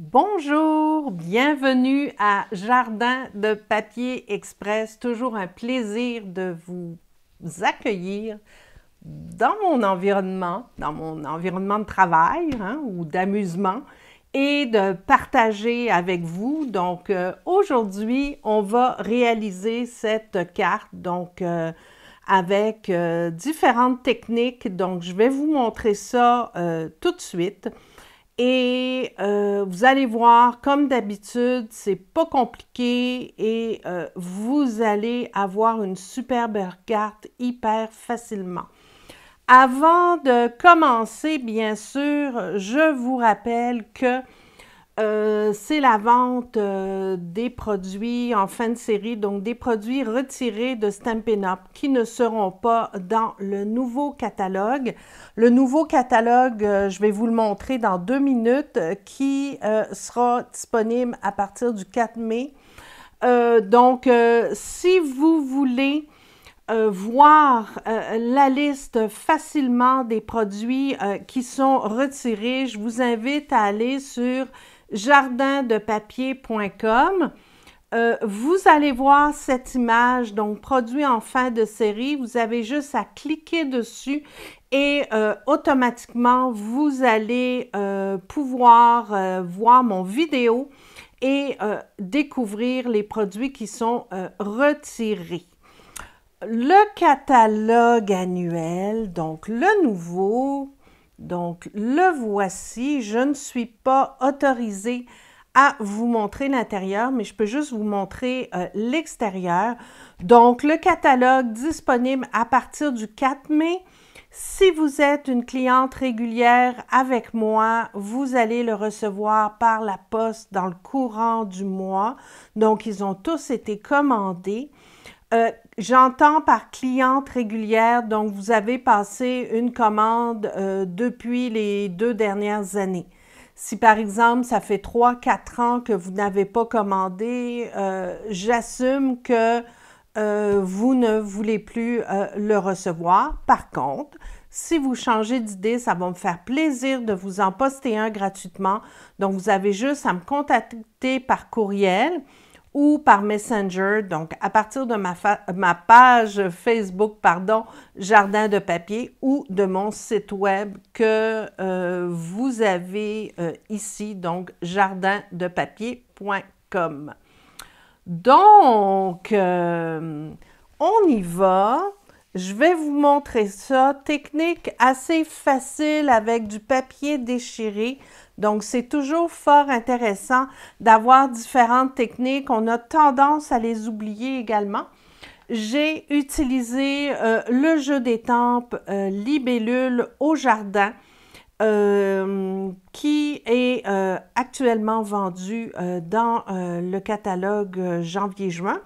Bonjour, bienvenue à Jardin de Papier Express. Toujours un plaisir de vous accueillir dans mon environnement de travail ou d'amusement et de partager avec vous. Donc, aujourd'hui, on va réaliser cette carte avec différentes techniques. Donc, je vais vous montrer ça tout de suite. Et vous allez voir, comme d'habitude, c'est pas compliqué et vous allez avoir une superbe carte hyper facilement. Avant de commencer, bien sûr, je vous rappelle que c'est la vente des produits en fin de série, donc des produits retirés de Stampin' Up qui ne seront pas dans le nouveau catalogue. Le nouveau catalogue, je vais vous le montrer dans 2 minutes, qui sera disponible à partir du 4 mai. Si vous voulez voir la liste facilement des produits qui sont retirés, je vous invite à aller sur jardindepapier.com. Vous allez voir cette image, donc produit en fin de série. Vous avez juste à cliquer dessus et automatiquement, vous allez pouvoir voir mon vidéo et découvrir les produits qui sont retirés. Le catalogue annuel, donc le nouveau, donc le voici. Je ne suis pas autorisée à vous montrer l'intérieur, mais je peux juste vous montrer l'extérieur. Donc, le catalogue disponible à partir du 4 mai. Si vous êtes une cliente régulière avec moi, vous allez le recevoir par la poste dans le courant du mois. Donc, ils ont tous été commandés. J'entends par cliente régulière, donc vous avez passé une commande depuis les 2 dernières années. Si par exemple, ça fait 3-4 ans que vous n'avez pas commandé, j'assume que vous ne voulez plus le recevoir. Par contre, si vous changez d'idée, ça va me faire plaisir de vous en poster un gratuitement. Donc, vous avez juste à me contacter par courriel ou par Messenger, donc à partir de ma page Facebook, Jardin de Papier, ou de mon site web que vous avez ici, donc jardindepapier.com. Donc, on y va. Je vais vous montrer ça. Technique assez facile avec du papier déchiré. Donc, c'est toujours fort intéressant d'avoir différentes techniques. On a tendance à les oublier également. J'ai utilisé le jeu d'étampes Libellule au jardin qui est actuellement vendu dans le catalogue janvier-juin.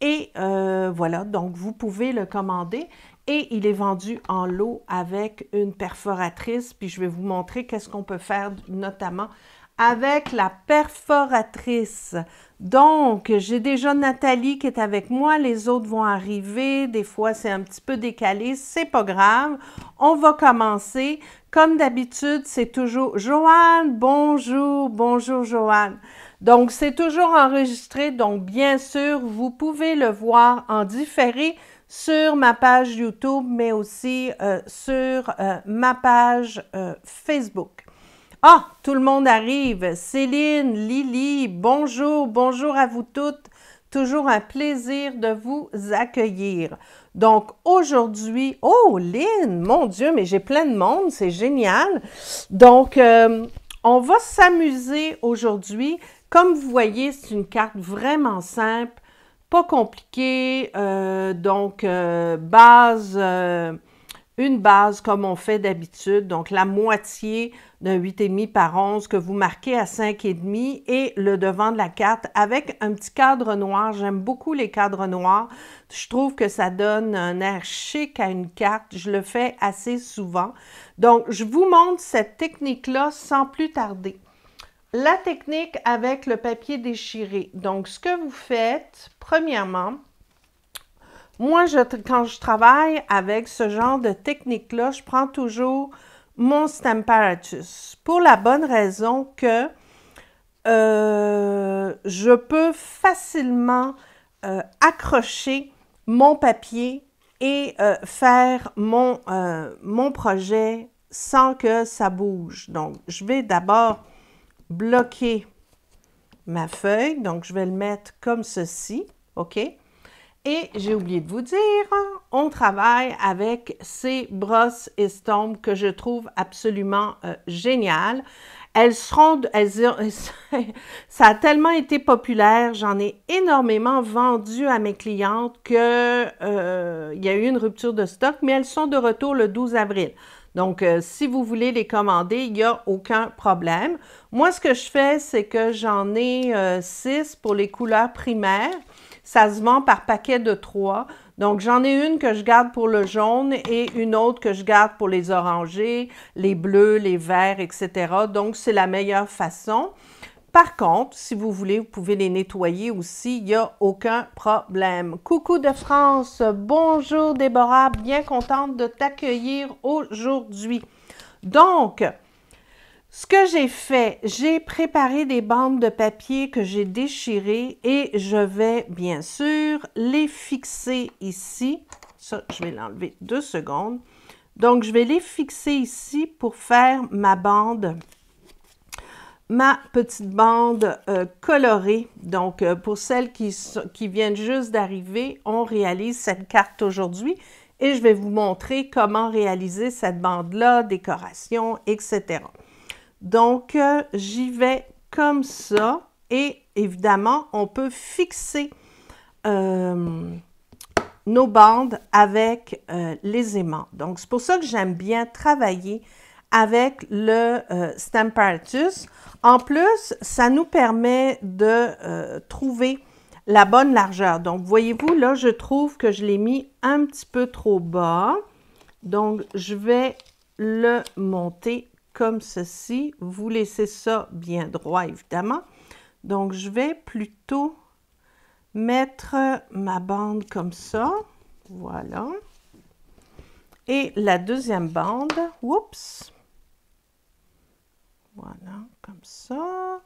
Et voilà, donc vous pouvez le commander et il est vendu en lot avec une perforatrice. Puis je vais vous montrer qu'est-ce qu'on peut faire notamment avec la perforatrice. Donc, j'ai déjà Nathalie qui est avec moi. Les autres vont arriver. Des fois, c'est un petit peu décalé. C'est pas grave. On va commencer. Comme d'habitude, c'est toujours Joanne. Bonjour, bonjour Joanne. Donc, c'est toujours enregistré. Donc, bien sûr, vous pouvez le voir en différé sur ma page YouTube, mais aussi sur ma page Facebook. Ah, tout le monde arrive. Céline, Lily, bonjour, bonjour à vous toutes. Toujours un plaisir de vous accueillir. Donc, aujourd'hui, oh, Lynn, mon Dieu, mais j'ai plein de monde, c'est génial. Donc, on va s'amuser aujourd'hui. Comme vous voyez, c'est une carte vraiment simple, pas compliquée. Une base comme on fait d'habitude, donc la moitié d'un 8,5 par 11 que vous marquez à 5,5 et le devant de la carte avec un petit cadre noir. J'aime beaucoup les cadres noirs. Je trouve que ça donne un air chic à une carte. Je le fais assez souvent. Donc, je vous montre cette technique-là sans plus tarder. La technique avec le papier déchiré. Donc, ce que vous faites, premièrement, moi, quand je travaille avec ce genre de technique-là, je prends toujours mon Stamparatus pour la bonne raison que je peux facilement accrocher mon papier et faire mon projet sans que ça bouge. Donc, je vais d'abord bloquer ma feuille. Donc, je vais le mettre comme ceci, OK? Et j'ai oublié de vous dire, on travaille avec ces brosses estompes que je trouve absolument géniales. Ça a tellement été populaire, j'en ai énormément vendu à mes clientes que il y a eu une rupture de stock, mais elles sont de retour le 12 avril. Donc, si vous voulez les commander, il n'y a aucun problème. Moi, ce que je fais, c'est que j'en ai 6 pour les couleurs primaires. Ça se vend par paquet de 3. Donc, j'en ai une que je garde pour le jaune et une autre que je garde pour les orangés, les bleus, les verts, etc. Donc, c'est la meilleure façon. Par contre, si vous voulez, vous pouvez les nettoyer aussi, il n'y a aucun problème. Coucou de France, bonjour Déborah, bien contente de t'accueillir aujourd'hui. Donc, ce que j'ai fait, j'ai préparé des bandes de papier que j'ai déchirées et je vais bien sûr les fixer ici. Ça, je vais l'enlever 2 secondes. Donc, je vais les fixer ici pour faire ma petite bande colorée. Donc, pour celles qui viennent juste d'arriver, on réalise cette carte aujourd'hui et je vais vous montrer comment réaliser cette bande-là, décoration, etc. Donc, j'y vais comme ça et évidemment, on peut fixer nos bandes avec les aimants. Donc, c'est pour ça que j'aime bien travailler avec le Stamparatus. En plus, ça nous permet de trouver la bonne largeur. Donc, voyez-vous, là, je trouve que je l'ai mis un petit peu trop bas. Donc, je vais le monter comme ceci. Vous laissez ça bien droit, évidemment. Donc, je vais plutôt mettre ma bande comme ça. Voilà. Et la deuxième bande, oups. Voilà, comme ça.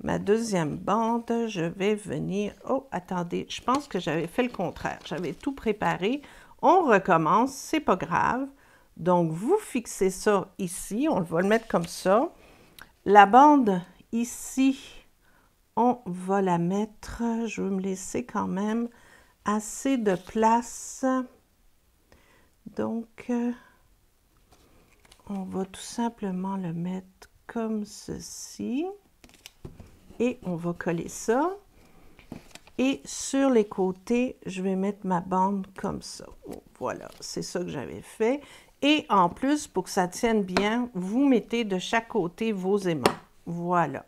Ma deuxième bande, je vais venir... Oh, attendez, je pense que j'avais fait le contraire. J'avais tout préparé. On recommence, c'est pas grave. Donc, vous fixez ça ici. On va le mettre comme ça. La bande ici, on va la mettre... Je vais me laisser quand même assez de place. Donc, on va tout simplement le mettre comme ceci. Et on va coller ça. Et sur les côtés, je vais mettre ma bande comme ça. Oh, voilà, c'est ça que j'avais fait. Et en plus, pour que ça tienne bien, vous mettez de chaque côté vos aimants. Voilà.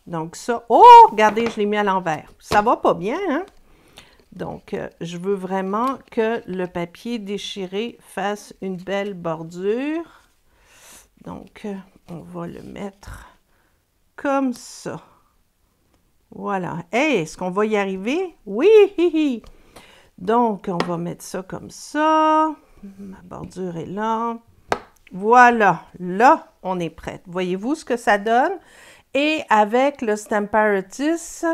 Donc ça, oh, regardez, je l'ai mis à l'envers. Ça va pas bien, hein? Donc, je veux vraiment que le papier déchiré fasse une belle bordure. Donc, on va le mettre comme ça. Voilà. Hey, est-ce qu'on va y arriver? Oui! Donc, on va mettre ça comme ça. Ma bordure est là. Voilà. Là, on est prête. Voyez-vous ce que ça donne? Et avec le Stamparatus,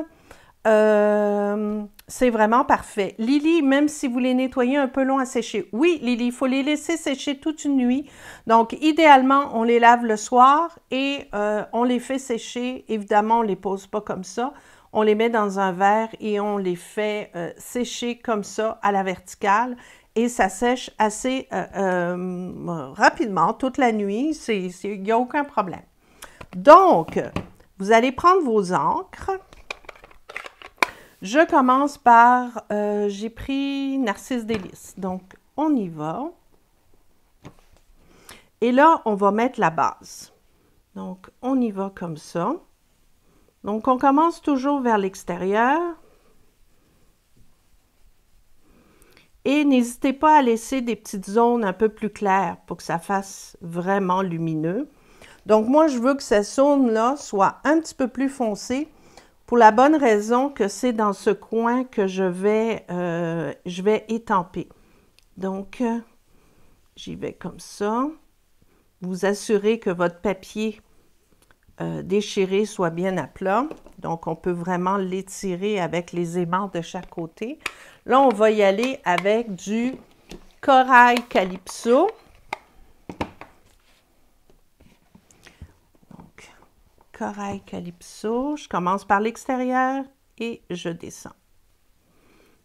c'est vraiment parfait. Lily, même si vous les nettoyez un peu long à sécher. Oui, Lily, il faut les laisser sécher toute une nuit. Donc, idéalement, on les lave le soir et on les fait sécher. Évidemment, on ne les pose pas comme ça. On les met dans un verre et on les fait sécher comme ça à la verticale. Et ça sèche assez rapidement, toute la nuit. Il n'y a aucun problème. Donc, vous allez prendre vos encres. Je commence par, j'ai pris Narcisse Délice. Donc, on y va. Et là, on va mettre la base. Donc, on y va comme ça. Donc, on commence toujours vers l'extérieur. Et n'hésitez pas à laisser des petites zones un peu plus claires pour que ça fasse vraiment lumineux. Donc, moi, je veux que cette zone-là soit un petit peu plus foncée pour la bonne raison que c'est dans ce coin que je vais étamper. Donc, j'y vais comme ça. Vous assurez que votre papier déchiré soit bien à plat. Donc, on peut vraiment l'étirer avec les aimants de chaque côté. Là, on va y aller avec du corail calypso. Donc, corail calypso. Je commence par l'extérieur et je descends.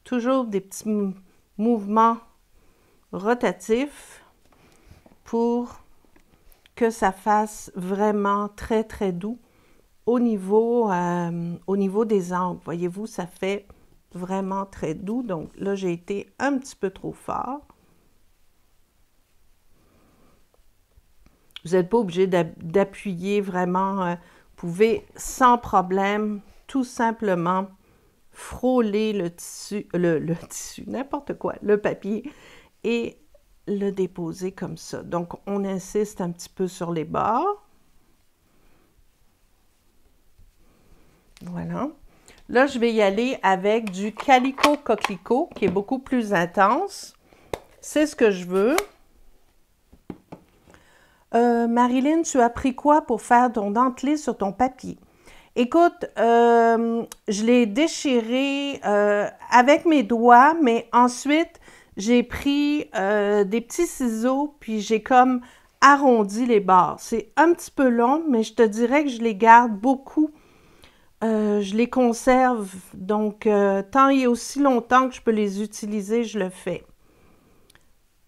Toujours des petits mouvements rotatifs pour que ça fasse vraiment très, très doux au niveau des angles. Voyez-vous, ça fait vraiment très doux. Donc là, j'ai été un petit peu trop fort. Vous n'êtes pas obligé d'appuyer vraiment. Vous pouvez sans problème tout simplement frôler le tissu, le tissu, n'importe quoi, le papier, et le déposer comme ça. Donc, on insiste un petit peu sur les bords. Voilà. Là, je vais y aller avec du Calico Coquelicot, qui est beaucoup plus intense. C'est ce que je veux. Marilyn, tu as pris quoi pour faire ton dentelé sur ton papier? Écoute, je l'ai déchiré avec mes doigts, mais ensuite, j'ai pris des petits ciseaux, puis j'ai comme arrondi les bords. C'est un petit peu long, mais je te dirais que je les garde beaucoup. Je les conserve, donc tant et aussi longtemps que je peux les utiliser, je le fais.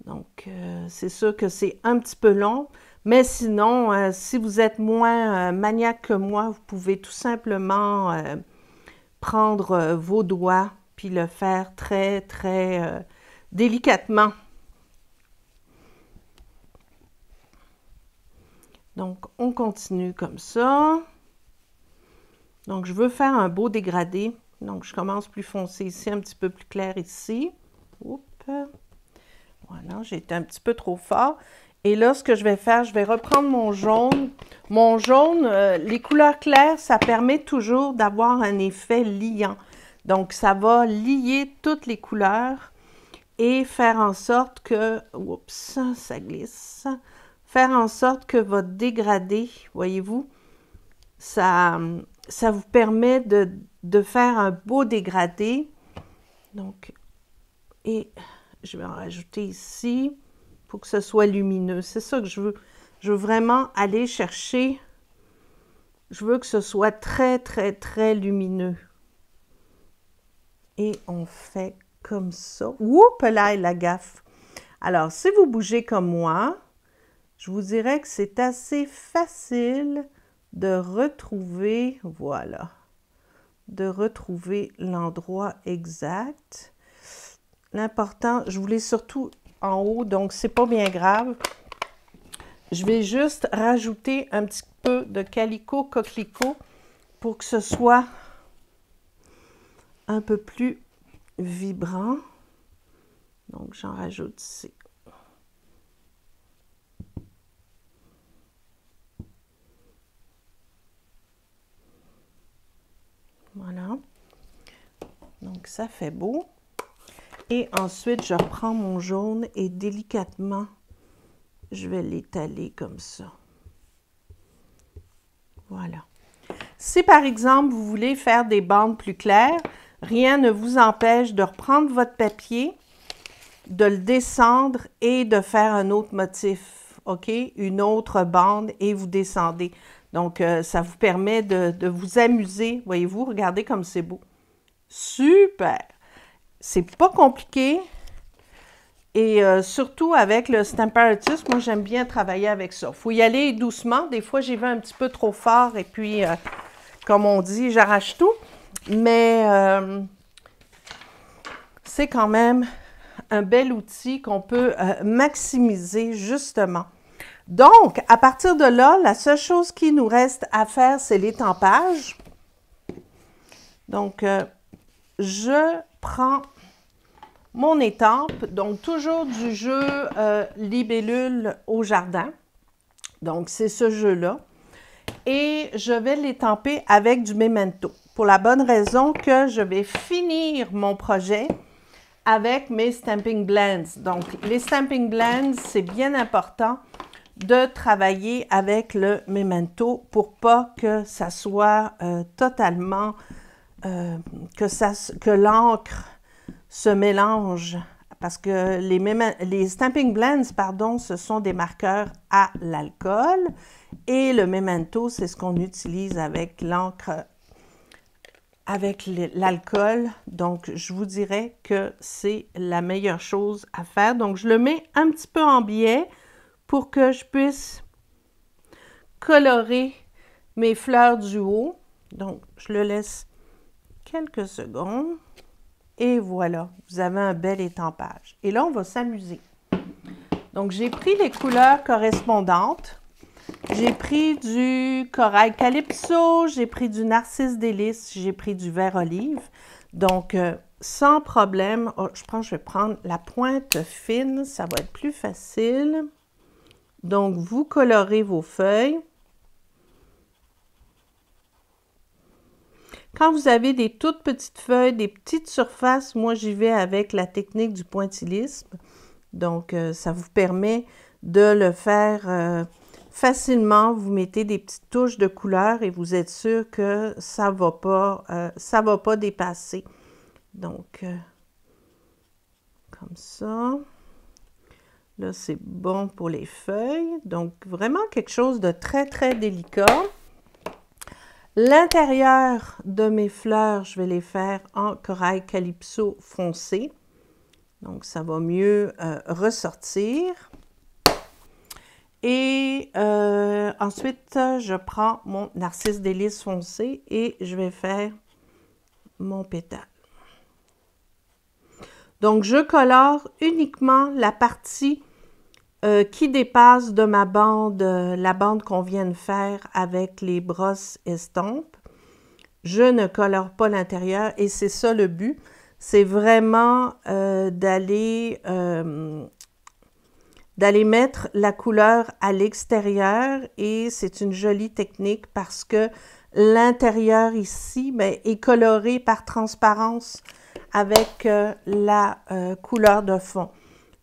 Donc, c'est sûr que c'est un petit peu long, mais sinon, si vous êtes moins maniaque que moi, vous pouvez tout simplement prendre vos doigts puis le faire très, très délicatement. Donc, on continue comme ça. Donc, je veux faire un beau dégradé. Donc, je commence plus foncé ici, un petit peu plus clair ici. Oups. Voilà, j'ai été un petit peu trop fort. Et là, ce que je vais faire, je vais reprendre mon jaune. Mon jaune, les couleurs claires, ça permet toujours d'avoir un effet liant. Donc, ça va lier toutes les couleurs et faire en sorte que... Oups, ça glisse. Faire en sorte que votre dégradé, voyez-vous, ça vous permet de faire un beau dégradé. Donc, et je vais en rajouter ici pour que ce soit lumineux. C'est ça que je veux. Je veux vraiment aller chercher. Je veux que ce soit très, très, très lumineux. Et on fait comme ça. Oups, là, la gaffe. Alors, si vous bougez comme moi, je vous dirais que c'est assez facile de retrouver, voilà, de retrouver l'endroit exact. L'important, je voulais surtout en haut, donc c'est pas bien grave. Je vais juste rajouter un petit peu de Calico Coquelicot pour que ce soit un peu plus vibrant. Donc, j'en rajoute ici. Voilà. Donc, ça fait beau. Et ensuite, je reprends mon jaune et délicatement, je vais l'étaler comme ça. Voilà. Si par exemple, vous voulez faire des bandes plus claires, rien ne vous empêche de reprendre votre papier, de le descendre et de faire un autre motif, OK? Une autre bande et vous descendez. Donc, ça vous permet de vous amuser. Voyez-vous, regardez comme c'est beau. Super! C'est pas compliqué. Et surtout avec le Stamparatus, moi j'aime bien travailler avec ça. Il faut y aller doucement. Des fois, j'y vais un petit peu trop fort et puis, comme on dit, j'arrache tout. Mais c'est quand même un bel outil qu'on peut maximiser justement. Donc, à partir de là, la seule chose qui nous reste à faire, c'est l'étampage. Donc, je prends mon étampe, donc toujours du jeu Libellule au jardin. Donc, c'est ce jeu-là. Et je vais l'étamper avec du Memento. Pour la bonne raison que je vais finir mon projet avec mes Stamping Blends. Donc, les Stamping Blends, c'est bien important de travailler avec le Memento pour pas que ça soit totalement, que l'encre se mélange. Parce que les Stampin' Blends, pardon, ce sont des marqueurs à l'alcool et le Memento, c'est ce qu'on utilise avec l'encre, avec l'alcool. Donc, je vous dirais que c'est la meilleure chose à faire. Donc, je le mets un petit peu en biais pour que je puisse colorer mes fleurs du haut. Donc, je le laisse quelques secondes. Et voilà, vous avez un bel étampage. Et là, on va s'amuser. Donc, j'ai pris les couleurs correspondantes. J'ai pris du corail calypso, j'ai pris du narcisse délice, j'ai pris du vert olive. Donc, sans problème, je vais prendre la pointe fine, ça va être plus facile. Donc, vous colorez vos feuilles. Quand vous avez des toutes petites feuilles, des petites surfaces, moi j'y vais avec la technique du pointillisme. Donc, ça vous permet de le faire facilement. Vous mettez des petites touches de couleur et vous êtes sûr que ça va pas dépasser. Donc, comme ça. Là, c'est bon pour les feuilles. Donc, vraiment quelque chose de très, très délicat. L'intérieur de mes fleurs, je vais les faire en corail calypso foncé. Donc, ça va mieux ressortir. Et ensuite, je prends mon narcisse délice foncé et je vais faire mon pétale. Donc, je colore uniquement la partie qui dépasse de ma bande, la bande qu'on vient de faire avec les brosses estampes. Je ne colore pas l'intérieur et c'est ça le but. C'est vraiment d'aller mettre la couleur à l'extérieur et c'est une jolie technique parce que l'intérieur ici est coloré par transparence avec la couleur de fond.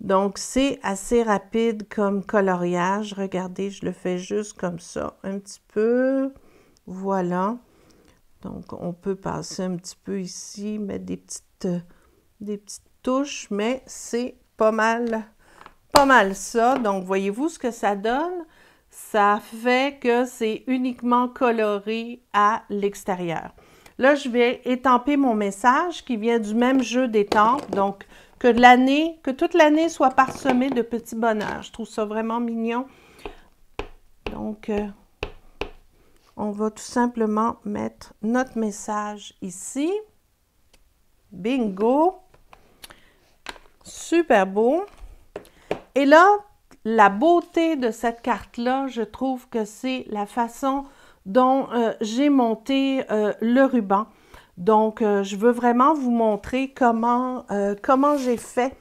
Donc, c'est assez rapide comme coloriage. Regardez, je le fais juste comme ça, un petit peu. Voilà. Donc, on peut passer un petit peu ici, mettre des petites touches, mais c'est pas mal ça. Donc, voyez-vous ce que ça donne? Ça fait que c'est uniquement coloré à l'extérieur. Là, je vais étamper mon message qui vient du même jeu d'étampes. Donc, que toute l'année soit parsemée de petits bonheurs. Je trouve ça vraiment mignon. Donc, on va tout simplement mettre notre message ici. Bingo! Super beau! Et là, la beauté de cette carte-là, je trouve que c'est la façon dont j'ai monté le ruban. Donc, je veux vraiment vous montrer comment j'ai fait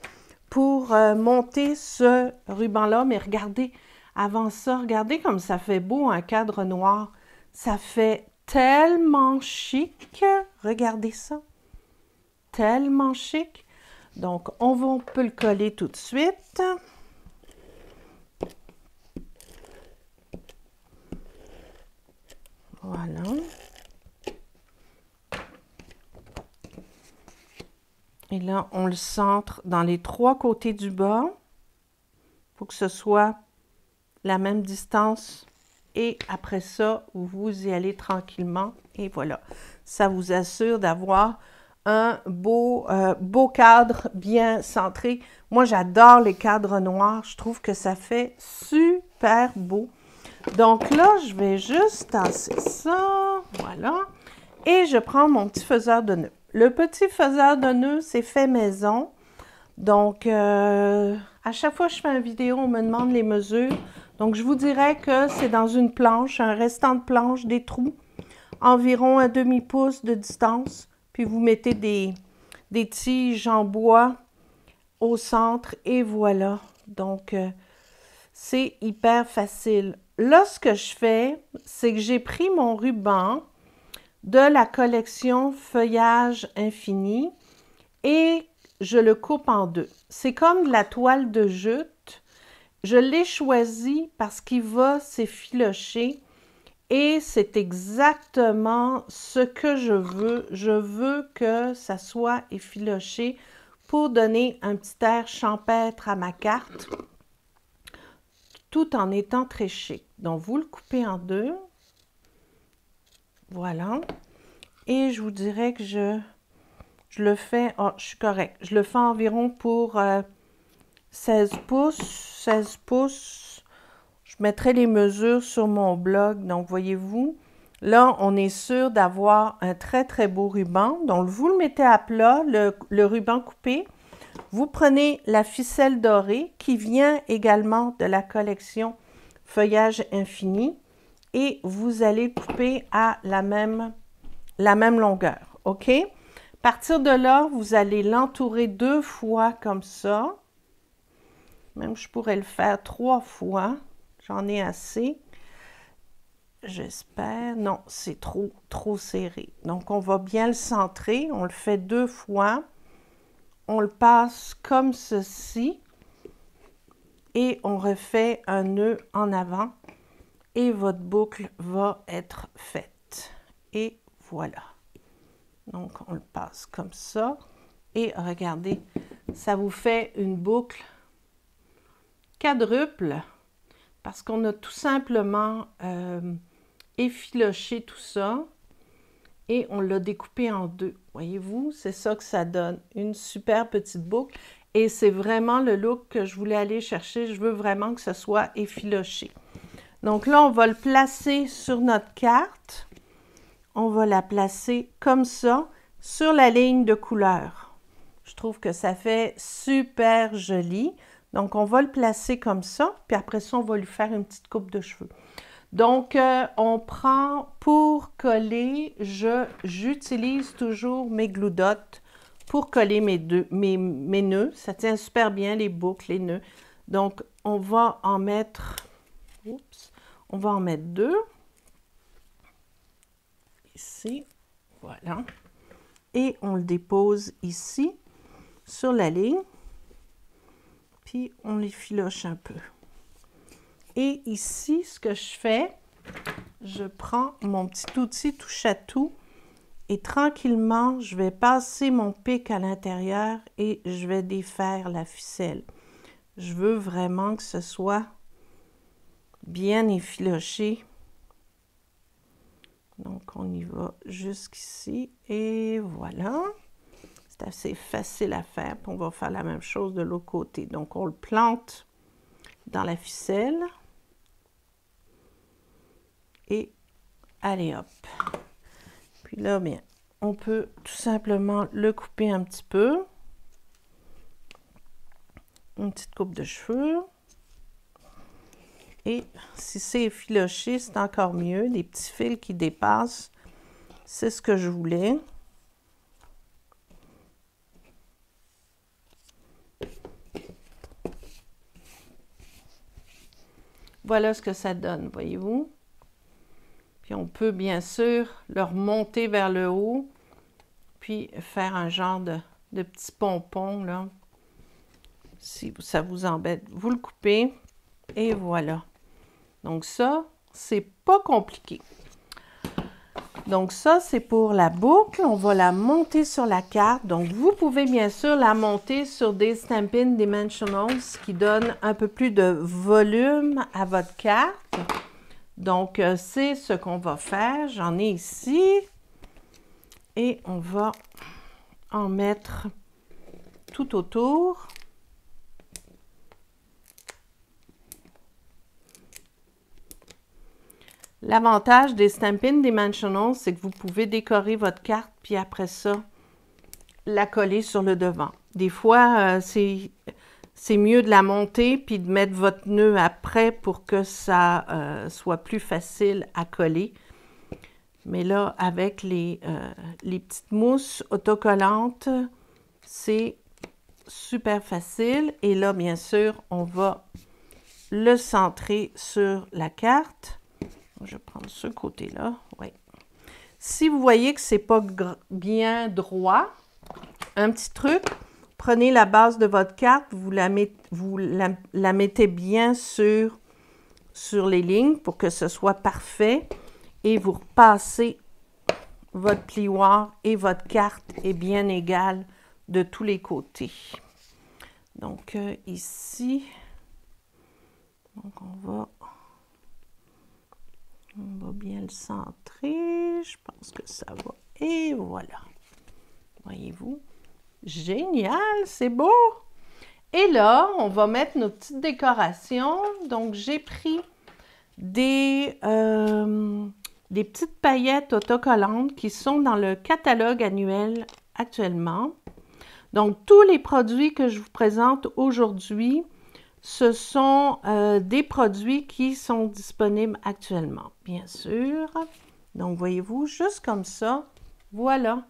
pour monter ce ruban-là. Mais regardez, avant ça, regardez comme ça fait beau un cadre noir. Ça fait tellement chic. Regardez ça. Tellement chic. Donc, on peut le coller tout de suite. Voilà. Et là, on le centre dans les 3 côtés du bas. Il faut que ce soit la même distance. Et après ça, vous y allez tranquillement. Et voilà. Ça vous assure d'avoir un beau cadre bien centré. Moi, j'adore les cadres noirs. Je trouve que ça fait super beau. Donc là, je vais juste tasser ça. Voilà. Et je prends mon petit faiseur de nœuds. Le petit faiseur de nœuds, c'est fait maison. Donc, à chaque fois que je fais une vidéo, on me demande les mesures. Donc, je vous dirais que c'est dans une planche, un restant de planche, des trous, environ un demi-pouce de distance. Puis, vous mettez des tiges en bois au centre et voilà. Donc, c'est hyper facile. Là, ce que je fais, c'est que j'ai pris mon ruban de la collection Feuillage Infini et je le coupe en deux. C'est comme de la toile de jute Je l'ai choisi parce qu'il va s'effilocher et c'est exactement ce que je veux. Je veux que ça soit effiloché pour donner un petit air champêtre à ma carte, tout en étant très chic. Donc, vous le coupez en deux. Voilà. Et je vous dirais que je le fais, oh, je suis correcte, je le fais environ pour 16 pouces, 16 pouces. Je mettrai les mesures sur mon blog. Donc, voyez-vous, là, on est sûr d'avoir un très, très beau ruban. Donc, vous le mettez à plat, le ruban coupé. Vous prenez la ficelle dorée qui vient également de la collection Feuillage Infini et vous allez couper à la même longueur, OK? À partir de là, vous allez l'entourer 2 fois comme ça. Même je pourrais le faire 3 fois. J'en ai assez. J'espère. Non, c'est trop serré. Donc, on va bien le centrer. On le fait 2 fois. On le passe comme ceci. Et on refait un nœud en avant. Et votre boucle va être faite. Et voilà. Donc, on le passe comme ça. Et regardez, ça vous fait une boucle quadruple parce qu'on a tout simplement effiloché tout ça et on l'a découpé en deux. Voyez-vous, c'est ça que ça donne. Une super petite boucle et c'est vraiment le look que je voulais aller chercher. Je veux vraiment que ce soit effiloché. Donc là, on va le placer sur notre carte. On va la placer comme ça sur la ligne de couleur. Je trouve que ça fait super joli. Donc, on va le placer comme ça, puis après ça, on va lui faire une petite coupe de cheveux. Donc, on prend pour coller, j'utilise toujours mes glue dots pour coller mes nœuds. Ça tient super bien les boucles, les nœuds. Donc, on va en mettre, on va en mettre 2. Ici, voilà. Et on le dépose ici, sur la ligne. Puis, on les filoche un peu. Et ici, ce que je fais, je prends mon petit outil touche-à-tout et tranquillement, je vais passer mon pic à l'intérieur et je vais défaire la ficelle. Je veux vraiment que ce soit bien effiloché. Donc, on y va jusqu'ici et voilà. C'est assez facile à faire. Puis on va faire la même chose de l'autre côté. Donc, on le plante dans la ficelle. Et allez hop. Puis là, bien, on peut tout simplement le couper un petit peu. Une petite coupe de cheveux. Et si c'est effiloché, c'est encore mieux. Des petits fils qui dépassent. C'est ce que je voulais. Voilà ce que ça donne, voyez-vous. Puis on peut bien sûr le remonter vers le haut, puis faire un genre de petit pompon, là. Si ça vous embête, vous le coupez, et voilà. Donc ça, c'est pas compliqué. Donc ça, c'est pour la boucle. On va la monter sur la carte. Donc, vous pouvez bien sûr la monter sur des Stampin' Dimensionals qui donnent un peu plus de volume à votre carte. Donc, c'est ce qu'on va faire. J'en ai ici. Et on va en mettre tout autour. L'avantage des Stampin' Dimensionals, c'est que vous pouvez décorer votre carte, puis après ça, la coller sur le devant. Des fois, c'est mieux de la monter, puis de mettre votre nœud après pour que ça soit plus facile à coller. Mais là, avec les petites mousses autocollantes, c'est super facile. Et là, bien sûr, on va le centrer sur la carte. Je vais prendre ce côté-là. Oui. Si vous voyez que ce n'est pas bien droit, un petit truc, prenez la base de votre carte, vous la mettez bien sur les lignes pour que ce soit parfait et vous repassez votre plioir et votre carte est bien égale de tous les côtés. Donc ici, donc on va bien le centrer. Je pense que ça va. Et voilà. Voyez-vous? Génial, c'est beau! Et là, on va mettre nos petites décorations. Donc, j'ai pris des petites paillettes autocollantes qui sont dans le catalogue annuel actuellement. Donc, tous les produits que je vous présente aujourd'hui, ce sont des produits qui sont disponibles actuellement, bien sûr. Donc, voyez-vous, juste comme ça, voilà.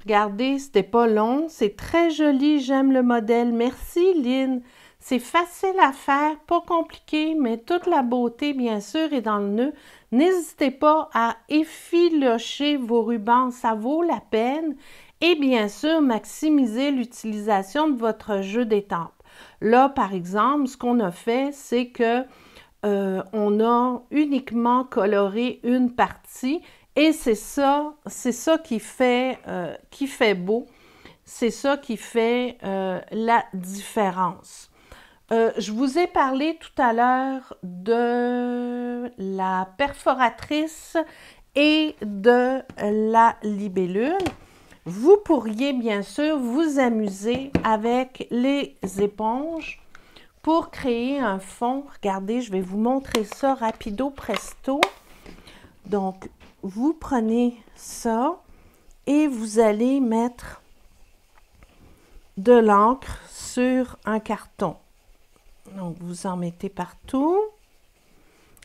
Regardez, c'était pas long, c'est très joli, j'aime le modèle. Merci, Lynn. C'est facile à faire, pas compliqué, mais toute la beauté, bien sûr, est dans le nœud. N'hésitez pas à effilocher vos rubans, ça vaut la peine. Et bien sûr, maximiser l'utilisation de votre jeu d'étampes. Là, par exemple, ce qu'on a fait, c'est que on a uniquement coloré une partie et c'est ça qui fait beau, c'est ça qui fait la différence. Je vous ai parlé tout à l'heure de la perforatrice et de la libellule. Vous pourriez bien sûr vous amuser avec les éponges pour créer un fond. Regardez, je vais vous montrer ça rapido presto. Donc, vous prenez ça et vous allez mettre de l'encre sur un carton. Donc, vous en mettez partout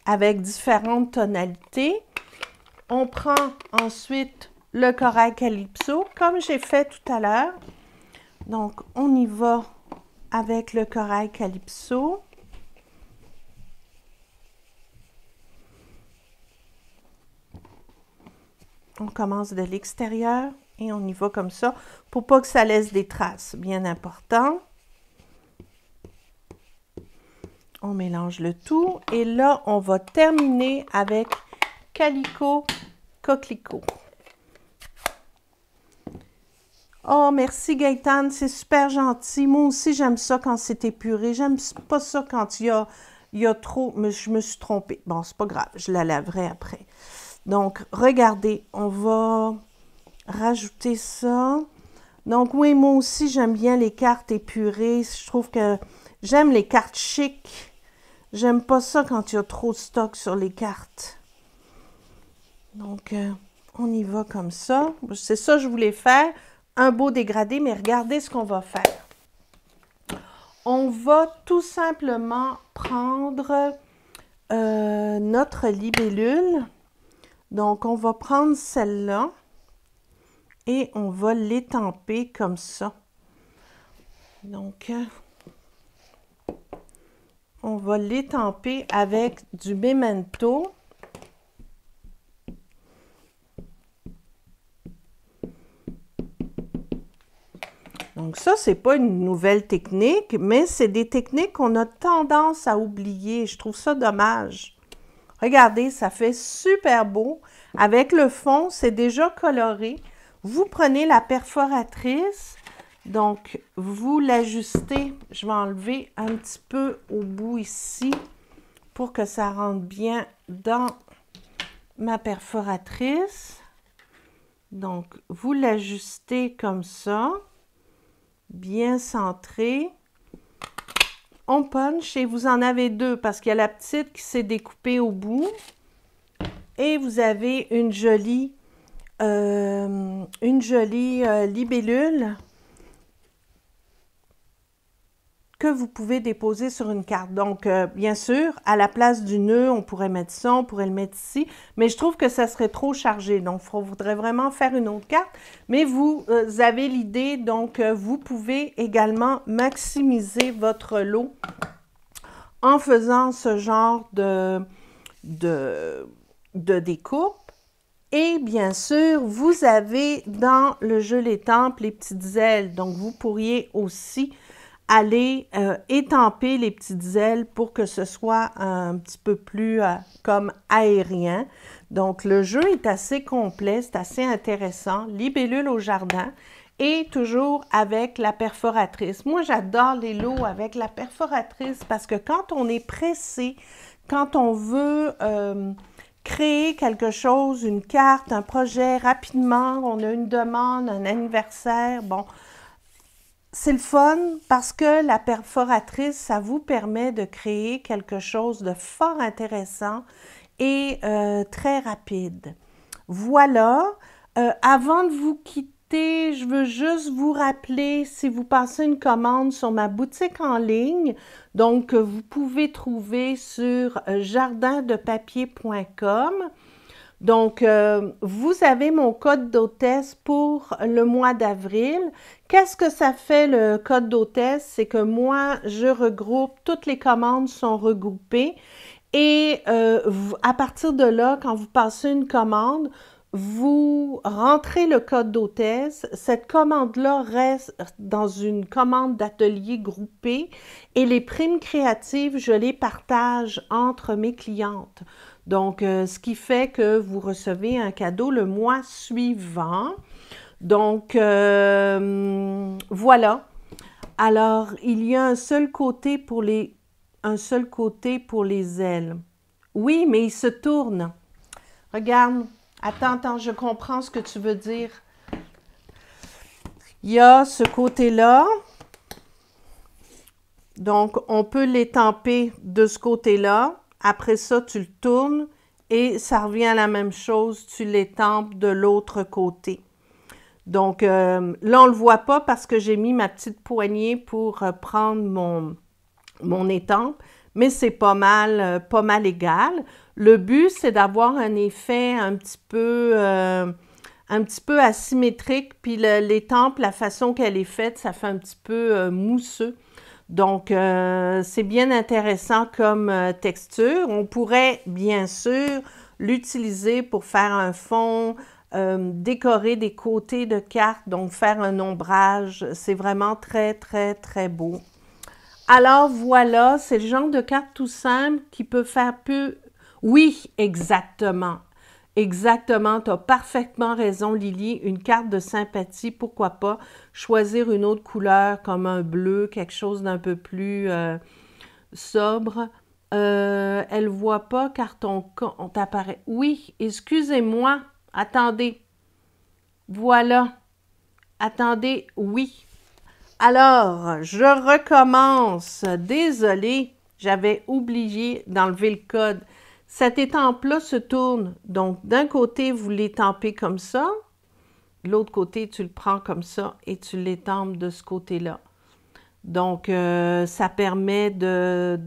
avec différentes tonalités. On prend ensuite le corail calypso, comme j'ai fait tout à l'heure. Donc, on y va avec le corail calypso. On commence de l'extérieur et on y va comme ça pour pas que ça laisse des traces, bien important. On mélange le tout et là, on va terminer avec Calico Coquelicot. Oh, merci Gaëtane, c'est super gentil. Moi aussi, j'aime ça quand c'est épuré. J'aime pas ça quand il y a trop... Mais je me suis trompée. Bon, c'est pas grave, je la laverai après. Donc, regardez, on va rajouter ça. Donc, oui, moi aussi, j'aime bien les cartes épurées. Je trouve que j'aime les cartes chic. J'aime pas ça quand il y a trop de stock sur les cartes. Donc, on y va comme ça. C'est ça que je voulais faire. Un beau dégradé, mais regardez ce qu'on va faire. On va tout simplement prendre notre libellule. Donc, on va prendre celle-là et on va l'étamper comme ça. Donc, on va l'étamper avec du Memento. Donc ça, c'est pas une nouvelle technique, mais c'est des techniques qu'on a tendance à oublier. Je trouve ça dommage. Regardez, ça fait super beau. Avec le fond, c'est déjà coloré. Vous prenez la perforatrice, donc vous l'ajustez. Je vais enlever un petit peu au bout ici pour que ça rentre bien dans ma perforatrice. Donc, vous l'ajustez comme ça. Bien centré. On punch et vous en avez deux parce qu'il y a la petite qui s'est découpée au bout. Et vous avez une jolie libellule que vous pouvez déposer sur une carte. Donc, bien sûr, à la place du nœud, on pourrait mettre ça, on pourrait le mettre ici, mais je trouve que ça serait trop chargé. Donc, il faudrait vraiment faire une autre carte. Mais vous avez l'idée, donc vous pouvez également maximiser votre lot en faisant ce genre de découpe. Et bien sûr, vous avez dans le jeu l'étampe les petites ailes. Donc, vous pourriez aussi aller étamper les petites ailes pour que ce soit un petit peu plus comme aérien. Donc, le jeu est assez complet, c'est assez intéressant. Libellule au jardin et toujours avec la perforatrice. Moi, j'adore les lots avec la perforatrice parce que quand on est pressé, quand on veut créer quelque chose, une carte, un projet rapidement, on a une demande, un anniversaire, bon, c'est le fun parce que la perforatrice, ça vous permet de créer quelque chose de fort intéressant et très rapide. Voilà. Avant de vous quitter, je veux juste vous rappeler, si vous passez une commande sur ma boutique en ligne, donc vous pouvez trouver sur jardindepapier.com. Donc, vous avez mon code d'hôtesse pour le mois d'avril. Qu'est-ce que ça fait le code d'hôtesse? C'est que moi, je regroupe, toutes les commandes sont regroupées et à partir de là, quand vous passez une commande, vous rentrez le code d'hôtesse. Cette commande-là reste dans une commande d'atelier groupée et les primes créatives, je les partage entre mes clientes. Donc, ce qui fait que vous recevez un cadeau le mois suivant. Donc, voilà. Alors, il y a un seul côté pour les ailes. Oui, mais il se tourne. Regarde. Attends, je comprends ce que tu veux dire. Il y a ce côté-là. Donc, on peut l'étamper de ce côté-là. Après ça, tu le tournes et ça revient à la même chose. Tu l'étampes de l'autre côté. Donc, là, on ne le voit pas parce que j'ai mis ma petite poignée pour prendre mon étampe, mais c'est pas mal égal. Le but, c'est d'avoir un effet un petit peu asymétrique, puis l'étampe, la façon qu'elle est faite, ça fait un petit peu mousseux. Donc, c'est bien intéressant comme texture. On pourrait, bien sûr, l'utiliser pour faire un fond, décorer des côtés de cartes, donc faire un ombrage. C'est vraiment très, très, très beau. Alors, voilà, c'est le genre de carte tout simple qui peut faire peu... Oui, exactement. Exactement, tu as parfaitement raison, Lily. Une carte de sympathie, pourquoi pas choisir une autre couleur comme un bleu, quelque chose d'un peu plus sobre. Elle ne voit pas car on t'apparaît. Oui, excusez-moi. Attendez. Voilà. Attendez, oui. Alors, je recommence. Désolée, j'avais oublié d'enlever le code. Cette étampe-là se tourne. Donc, d'un côté, vous l'étampez comme ça. De l'autre côté, tu le prends comme ça et tu l'étampes de ce côté-là. Donc, ça permet de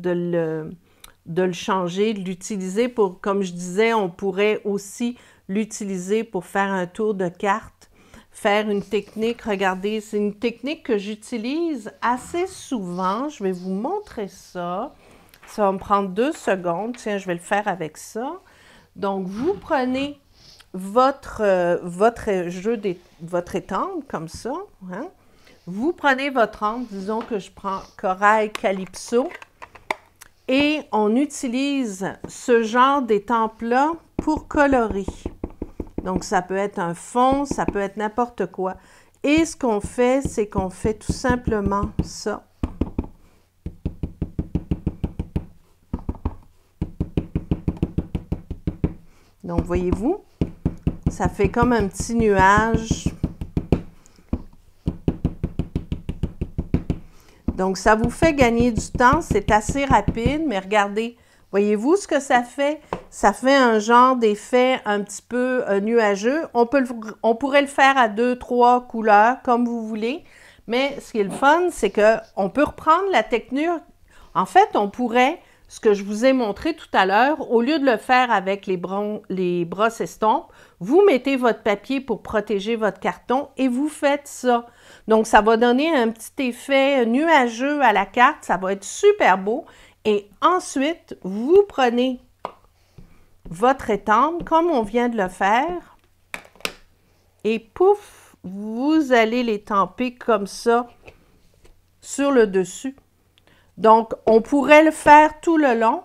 le changer, de l'utiliser pour, comme je disais, on pourrait aussi l'utiliser pour faire un tour de carte, faire une technique. Regardez, c'est une technique que j'utilise assez souvent. Je vais vous montrer ça. Ça va me prendre 2 secondes. Tiens, je vais le faire avec ça. Donc, vous prenez votre étampe comme ça. Hein? Vous prenez votre encre. Disons que je prends Corail Calypso. Et on utilise ce genre d'étampe-là pour colorer. Donc, ça peut être un fond, ça peut être n'importe quoi. Et ce qu'on fait, c'est qu'on fait tout simplement ça. Donc, voyez-vous, ça fait comme un petit nuage. Donc, ça vous fait gagner du temps. C'est assez rapide, mais regardez, voyez-vous ce que ça fait? Ça fait un genre d'effet un petit peu nuageux. On pourrait le faire à 2, 3 couleurs, comme vous voulez. Mais ce qui est le fun, c'est qu'on peut reprendre la technique. En fait, on pourrait... Ce que je vous ai montré tout à l'heure, au lieu de le faire avec les brosses estampes, vous mettez votre papier pour protéger votre carton et vous faites ça. Donc, ça va donner un petit effet nuageux à la carte. Ça va être super beau. Et ensuite, vous prenez votre étampe, comme on vient de le faire. et pouf, vous allez les tamper comme ça sur le dessus. Donc, on pourrait le faire tout le long.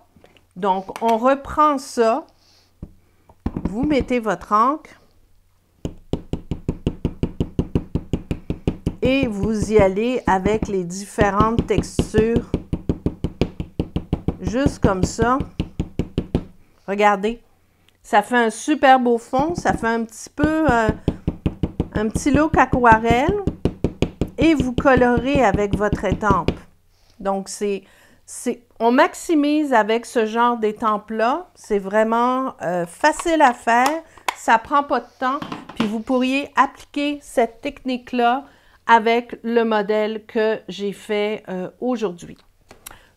Donc, on reprend ça. Vous mettez votre encre. Et vous y allez avec les différentes textures. Juste comme ça. Regardez. Ça fait un super beau fond. Ça fait un petit peu, un petit look aquarelle. Et vous colorez avec votre étampe. Donc, on maximise avec ce genre d'étampe-là. C'est vraiment facile à faire. Ça prend pas de temps. Puis, vous pourriez appliquer cette technique-là avec le modèle que j'ai fait aujourd'hui.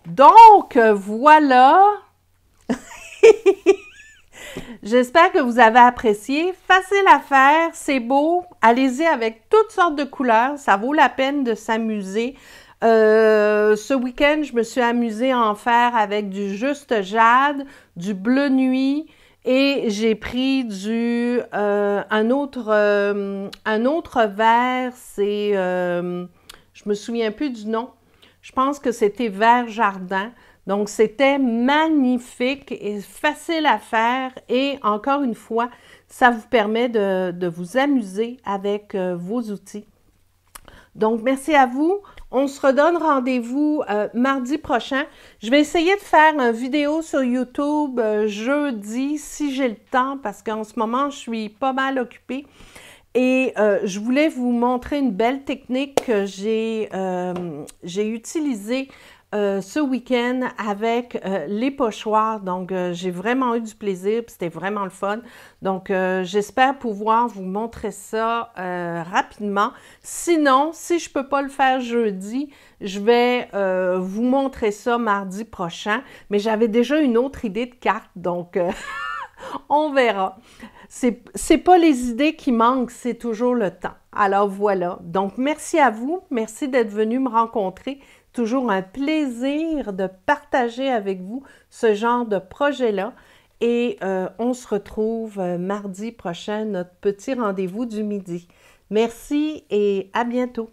Donc, voilà. J'espère que vous avez apprécié. Facile à faire, c'est beau. Allez-y avec toutes sortes de couleurs. Ça vaut la peine de s'amuser. Ce week-end, je me suis amusée à en faire avec du juste jade, du bleu nuit et j'ai pris un autre vert. C'est, je me souviens plus du nom. Je pense que c'était vert jardin. Donc, c'était magnifique et facile à faire. Et encore une fois, ça vous permet de vous amuser avec vos outils. Donc, merci à vous. On se redonne rendez-vous mardi prochain. Je vais essayer de faire une vidéo sur YouTube jeudi, si j'ai le temps, parce qu'en ce moment, je suis pas mal occupée. Et je voulais vous montrer une belle technique que j'ai utilisée ce week-end avec les pochoirs. Donc, j'ai vraiment eu du plaisir, puis c'était vraiment le fun. Donc, j'espère pouvoir vous montrer ça rapidement. Sinon, si je ne peux pas le faire jeudi, je vais vous montrer ça mardi prochain. Mais j'avais déjà une autre idée de carte, donc on verra. C'est pas les idées qui manquent, c'est toujours le temps. Alors voilà. Donc, merci à vous. Merci d'être venu me rencontrer. Toujours un plaisir de partager avec vous ce genre de projet-là. Et on se retrouve mardi prochain, notre petit rendez-vous du midi. Merci et à bientôt.